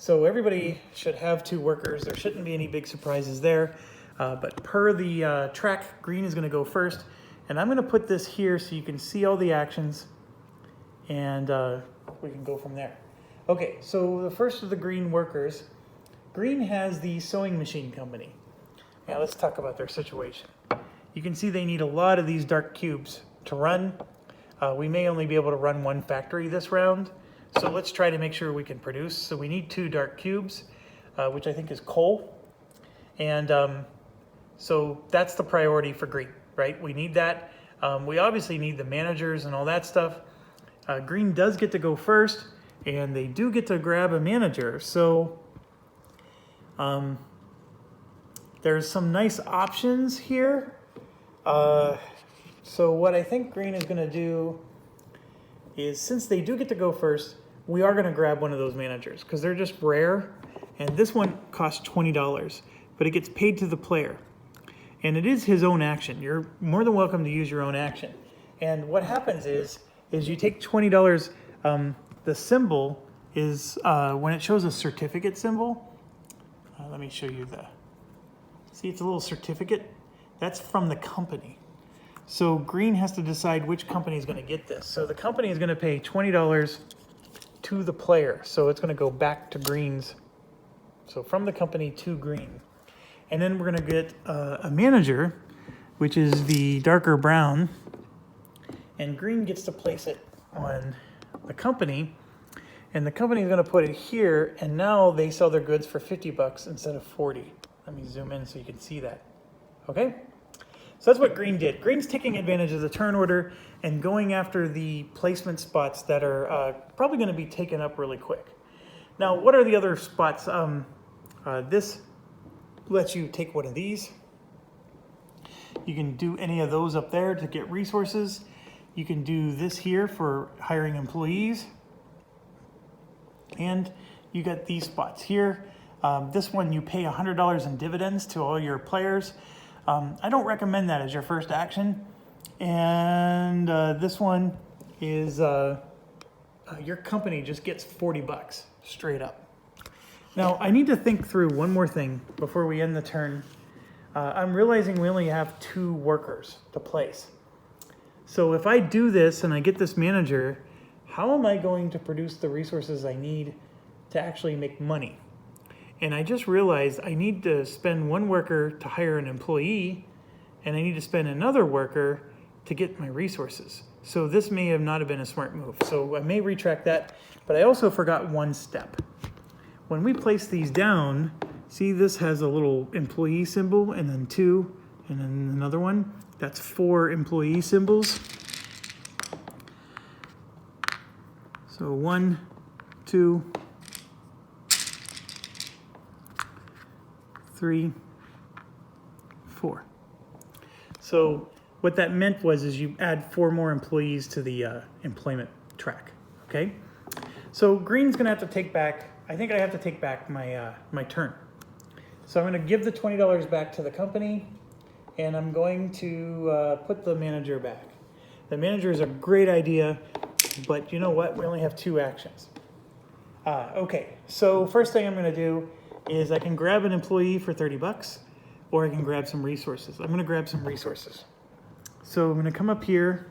So everybody should have 2 workers. There shouldn't be any big surprises there. But per the track, green is going to go first. And I'm going to put this here so you can see all the actions. And we can go from there. Okay, so the first of the green workers, green has the sewing machine company. Now let's talk about their situation. You can see they need a lot of these dark cubes to run. We may only be able to run 1 factory this round. So let's try to make sure we can produce. So we need 2 dark cubes, which I think is coal. And so that's the priority for green, right? We need that. We obviously need the managers and all that stuff. Green does get to go first, and they do get to grab a manager. So there's some nice options here. So what I think green is going to do is, since they do get to go first, we are going to grab one of those managers because they're just rare. And this one costs $20, but it gets paid to the player. And it is his own action. You're more than welcome to use your own action. And what happens is you take $20. The symbol is, when it shows a certificate symbol, let me show you see, it's a little certificate. That's from the company. So green has to decide which company is going to get this. So the company is going to pay $20 to the player. So it's going to go back to green's. So from the company to green. And then we're going to get a manager, which is the darker brown. And green gets to place it on the company. And the company is going to put it here. And now they sell their goods for $50 instead of 40. Let me zoom in so you can see that. Okay? So that's what green did. Green's taking advantage of the turn order and going after the placement spots that are probably going to be taken up really quick. Now, what are the other spots? This lets you take one of these. You can do any of those up there to get resources. You can do this here for hiring employees. And you got these spots here. This one, you pay $100 in dividends to all your players. I don't recommend that as your first action. And this one is your company just gets $40 straight up. Now, I need to think through one more thing before we end the turn. I'm realizing we only have 2 workers to place. So if I do this and I get this manager, how am I going to produce the resources I need to actually make money? And I just realized I need to spend 1 worker to hire an employee, and I need to spend another worker to get my resources. So this may have not have been a smart move. So I may retract that, but I also forgot 1 step. When we place these down, see this has a little employee symbol, and then 2, and then another one. That's 4 employee symbols. So 1, 2, 3, 4. So what that meant was you add 4 more employees to the employment track. Okay. So green's gonna have to take back. I think I have to take back my my turn. So I'm going to give the $20 back to the company, and I'm going to put the manager back. The manager is a great idea, but you know what? We only have 2 actions. Okay, so first thing I'm going to do is I can grab an employee for $30, or I can grab some resources. I'm going to grab some resources. So I'm going to come up here.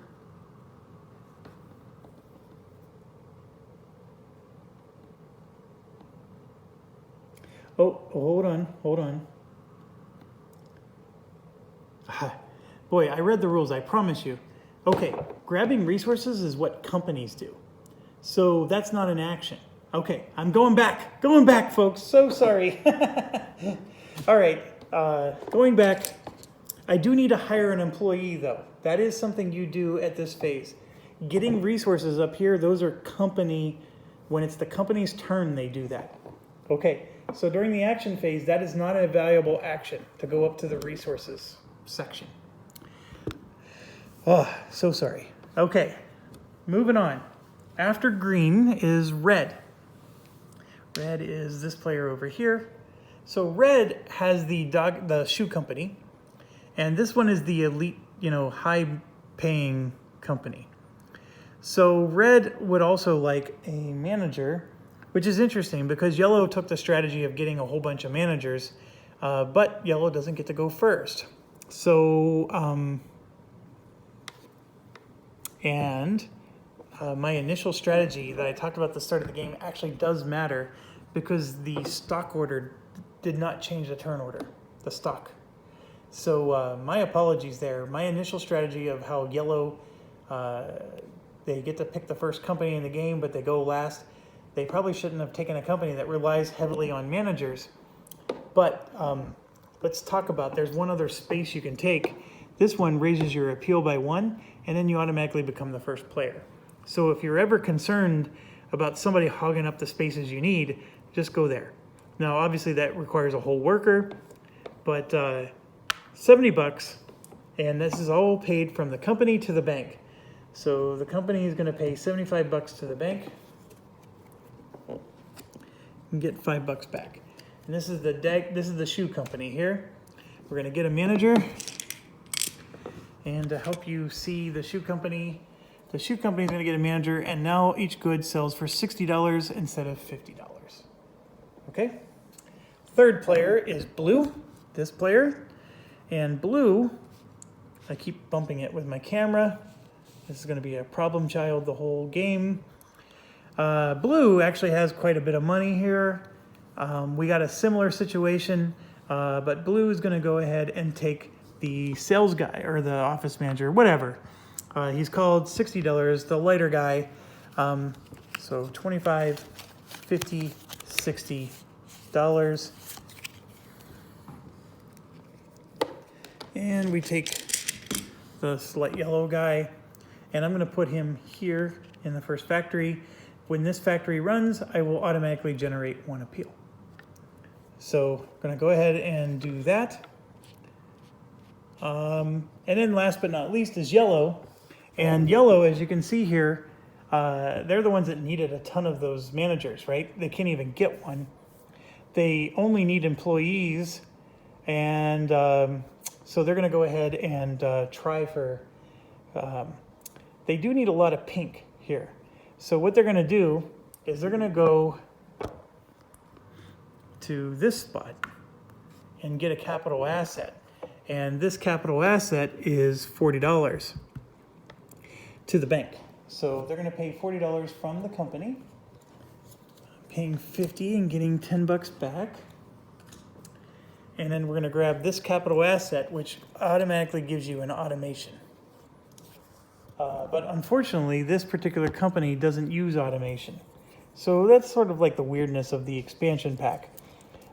Oh, hold on. Boy, I read the rules, I promise you. Okay, grabbing resources is what companies do. So that's not an action. Okay, I'm going back, folks. So sorry. All right, going back. I do need to hire an employee, though. That is something you do at this phase. Getting resources up here, those are company. When it's the company's turn, they do that. Okay. So during the action phase, that is not a valuable action to go up to the resources section. Oh, so sorry. Okay, moving on. After green is red. Red is this player over here. So red has the shoe company, and this one is the elite, high-paying company. So red would also like a manager which is interesting because yellow took the strategy of getting a whole bunch of managers, but yellow doesn't get to go first. So, my initial strategy that I talked about at the start of the game actually does matter because the stock order did not change the turn order, the stock. So my apologies there. My initial strategy of how yellow, they get to pick the first company in the game, but they go last. They probably shouldn't have taken a company that relies heavily on managers. But let's talk about, there's one other space you can take. This one raises your appeal by 1, and then you automatically become the first player. So if you're ever concerned about somebody hogging up the spaces you need, just go there. Now, obviously that requires a whole worker, but 70 bucks, and this is all paid from the company to the bank. So the company is gonna pay 75 bucks to the bank and get 5 bucks back. And this is the shoe company here. We're gonna get a manager, and to help you see the shoe company is gonna get a manager, and now each good sells for $60 instead of $50. Okay? Third player is blue, this player. And blue, I keep bumping it with my camera. This is gonna be a problem child the whole game. Blue actually has quite a bit of money here. We got a similar situation, but blue is gonna go ahead and take the sales guy or the office manager, whatever. He's called $60, the lighter guy. So 25, 50, $60. And we take the slight yellow guy, and I'm gonna put him here in the first factory. When this factory runs, I will automatically generate 1 appeal. So I'm gonna go ahead and do that. And then last but not least is yellow. And yellow, as you can see here, they're the ones that needed a ton of those managers, right? They can't even get one. They only need employees, and so they're gonna go ahead and try for, they do need a lot of pink here. So what they're gonna do is they're gonna go to this spot and get a capital asset. And this capital asset is $40 to the bank. So they're gonna pay $40 from the company, paying 50 and getting 10 bucks back. And then we're gonna grab this capital asset, which automatically gives you an automation. But unfortunately, this particular company doesn't use automation. So that's sort of like the weirdness of the expansion pack.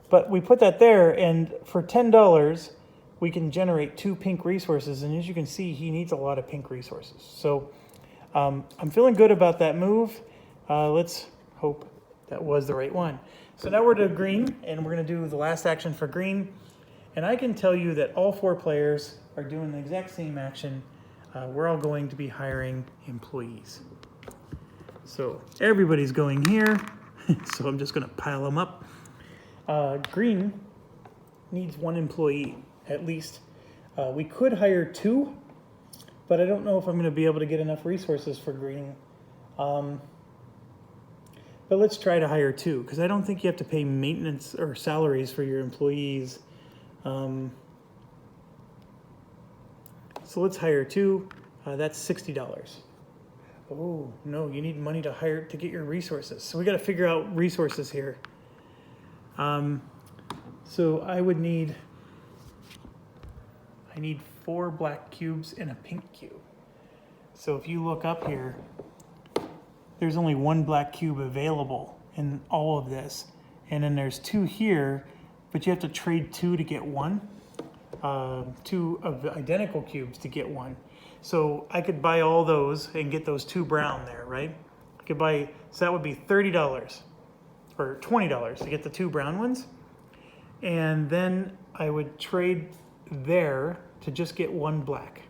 But we put that there, and for $10, we can generate 2 pink resources. And as you can see, he needs a lot of pink resources. So I'm feeling good about that move. Let's hope that was the right one. So now we're to green, and we're gonna do the last action for green. And I can tell you that all 4 players are doing the exact same action. We're all going to be hiring employees. So everybody's going here. So I'm just gonna pile them up. Green needs 1 employee, at least. We could hire 2, but I don't know if I'm gonna be able to get enough resources for green. But let's try to hire 2, because I don't think you have to pay maintenance or salaries for your employees. So let's hire 2. That's $60. Oh, no, you need money to hire to get your resources. So we got to figure out resources here. So I need 4 black cubes and a pink cube. So if you look up here, there's only 1 black cube available in all of this. And then there's 2 here, but you have to trade 2 to get 1. 2 of the identical cubes to get 1. So I could buy all those and get those 2 brown there, right? I could buy, so that would be $30 or $20 to get the 2 brown ones. And then I would trade there to just get 1 black.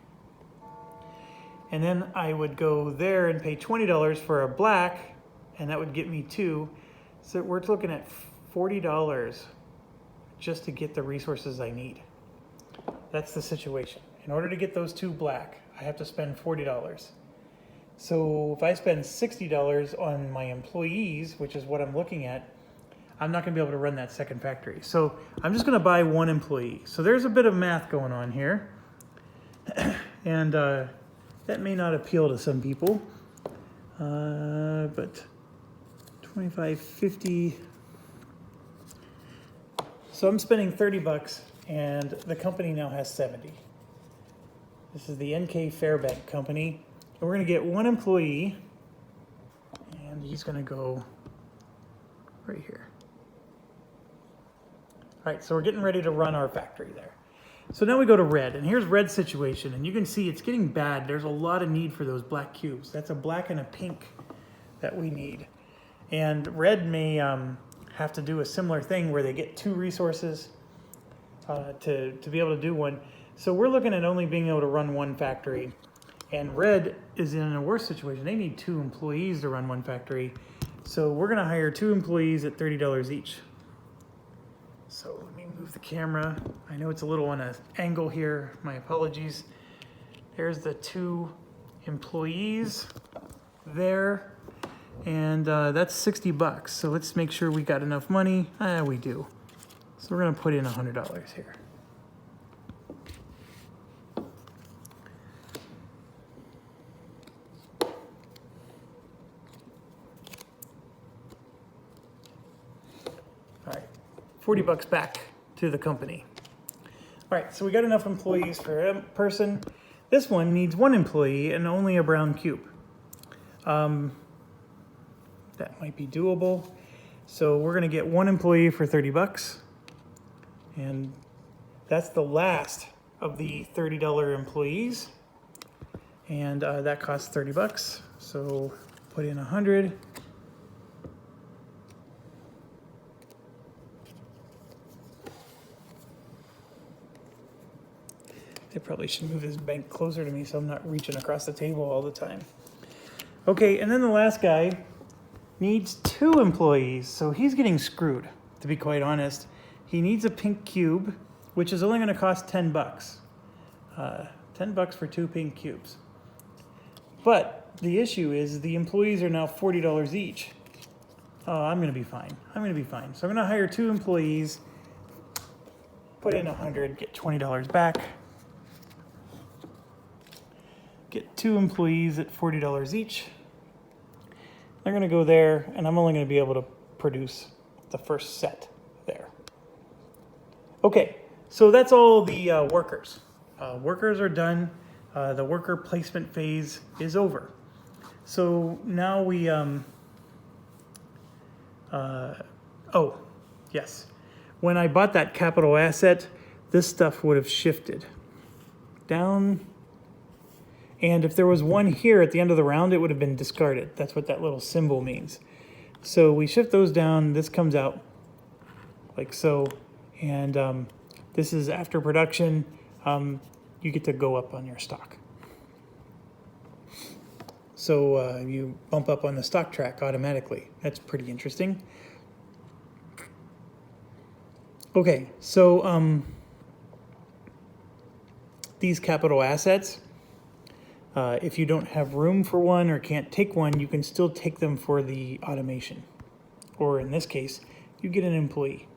And then I would go there and pay $20 for a black, and that would get me 2. So we're looking at $40 just to get the resources I need. That's the situation. In order to get those 2 black, I have to spend $40. So if I spend $60 on my employees, which is what I'm looking at, I'm not going to be able to run that second factory. So I'm just going to buy one employee. So there's a bit of math going on here. And that may not appeal to some people. But 25, 50. So I'm spending 30 bucks and the company now has 70. This is the NK Fairbank company. And we're going to get one employee and he's going to go right here. All right, so we're getting ready to run our factory there. So now we go to red, and here's red's situation, and you can see it's getting bad. There's a lot of need for those black cubes. That's a black and a pink that we need. And red may have to do a similar thing where they get 2 resources to be able to do one. So we're looking at only being able to run one factory. And red is in a worse situation. They need 2 employees to run one factory. So we're gonna hire 2 employees at $30 each. So let me move the camera. I know it's a little on an angle here. My apologies. There's the 2 employees there. And that's 60 bucks. So let's make sure we got enough money. We do. So we're gonna put in $100 here. All right, 40 bucks back to the company. All right, so we got enough employees for a person. This one needs 1 employee and only a brown cube. That might be doable. So we're gonna get 1 employee for 30 bucks. And that's the last of the $30 employees. And that costs 30 bucks. So put in 100. I probably should move this bank closer to me so I'm not reaching across the table all the time. Okay, and then the last guy needs 2 employees, so he's getting screwed, to be quite honest. He needs a pink cube, which is only going to cost 10 bucks. 10 bucks for 2 pink cubes. But the issue is the employees are now $40 each. Oh, I'm going to be fine. I'm going to be fine. So I'm going to hire 2 employees, put in 100, get $20 back. Get 2 employees at $40 each. They're going to go there, and I'm only going to be able to produce the first set there. Okay, so that's all the workers. Workers are done. The worker placement phase is over. So now we, oh, yes. When I bought that capital asset, this stuff would have shifted down. And if there was 1 here at the end of the round, it would have been discarded. That's what that little symbol means. So we shift those down. This comes out like so. And this is after production. You get to go up on your stock. So you bump up on the stock track automatically. That's pretty interesting. Okay, so these capital assets, if you don't have room for one or can't take one, you can still take them for the automation. Or in this case, you get an employee.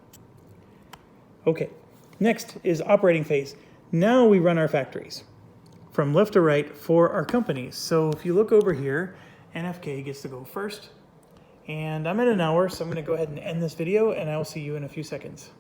Okay, next is operating phase. Now we run our factories from left to right for our companies. So if you look over here, NFK gets to go first. And I'm at an hour, so I'm going to go ahead and end this video, and I'll see you in a few seconds.